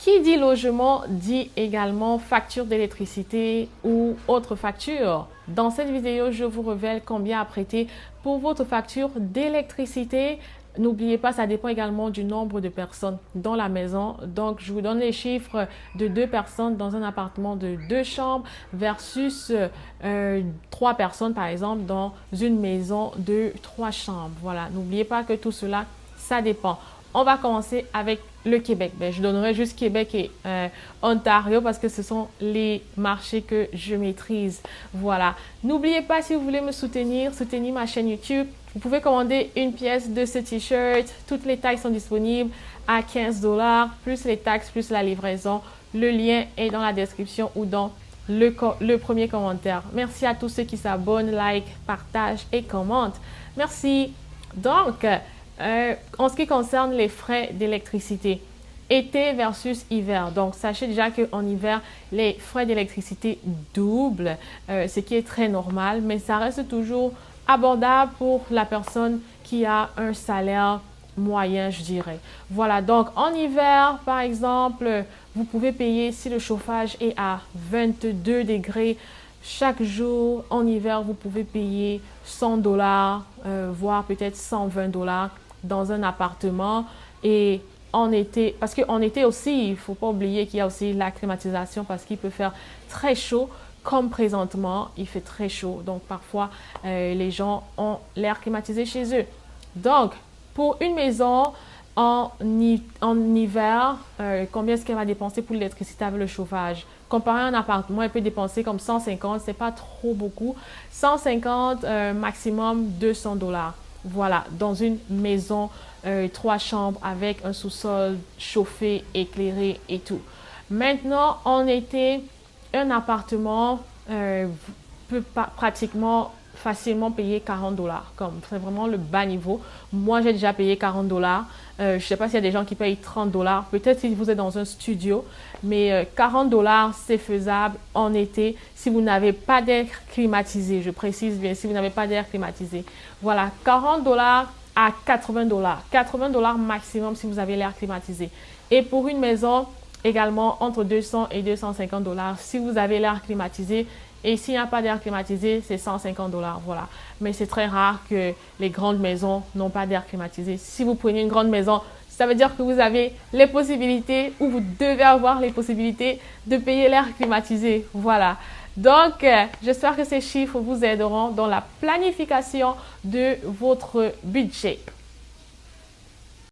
Qui dit logement dit également facture d'électricité ou autre facture. Dans cette vidéo, je vous révèle combien apprêter pour votre facture d'électricité. N'oubliez pas, ça dépend également du nombre de personnes dans la maison. Donc, je vous donne les chiffres de 2 personnes dans un appartement de 2 chambres versus 3 personnes, par exemple, dans une maison de 3 chambres. Voilà, n'oubliez pas que tout cela, ça dépend. On va commencer avec le Québec. Je donnerai juste Québec et Ontario parce que ce sont les marchés que je maîtrise. Voilà. N'oubliez pas, si vous voulez me soutenir ma chaîne YouTube, vous pouvez commander une pièce de ce t-shirt. Toutes les tailles sont disponibles à 15 $, plus les taxes, plus la livraison. Le lien est dans la description ou dans le premier commentaire. Merci à tous ceux qui s'abonnent, like, partagent et commentent. Merci. Donc, en ce qui concerne les frais d'électricité, été versus hiver. Donc, sachez déjà qu'en hiver, les frais d'électricité doublent, ce qui est très normal, mais ça reste toujours abordable pour la personne qui a un salaire moyen, je dirais. Voilà, donc en hiver, par exemple, vous pouvez payer si le chauffage est à 22 degrés. Chaque jour, en hiver, vous pouvez payer 100 $, voire peut-être 120 $ dans un appartement. Et en été, parce qu'en été aussi, il ne faut pas oublier qu'il y a aussi la climatisation parce qu'il peut faire très chaud. Comme présentement, il fait très chaud. Donc, parfois, les gens ont l'air climatisé chez eux. Donc, pour une maison en hiver, combien est-ce qu'elle va dépenser pour l'électricité avec le chauffage? Comparé à un appartement, elle peut dépenser comme 150, c'est pas trop beaucoup. 150, maximum 200 $. Voilà, dans une maison 3 chambres avec un sous-sol chauffé, éclairé et tout. Maintenant, en été, un appartement peut pratiquement facilement payer 40 $. Comme c'est vraiment le bas niveau. Moi, j'ai déjà payé 40 $. Je ne sais pas s'il y a des gens qui payent 30 $. Peut-être si vous êtes dans un studio. Mais 40 $, c'est faisable en été si vous n'avez pas d'air climatisé. Je précise bien, si vous n'avez pas d'air climatisé. Voilà, 40 $ à 80 $. 80 $ maximum si vous avez l'air climatisé. Et pour une maison, également entre 200 et 250 $ si vous avez l'air climatisé. Et s'il n'y a pas d'air climatisé, c'est 150 $. Voilà. Mais c'est très rare que les grandes maisons n'ont pas d'air climatisé. Si vous prenez une grande maison, ça veut dire que vous avez les possibilités ou vous devez avoir les possibilités de payer l'air climatisé. Voilà. Donc, j'espère que ces chiffres vous aideront dans la planification de votre budget.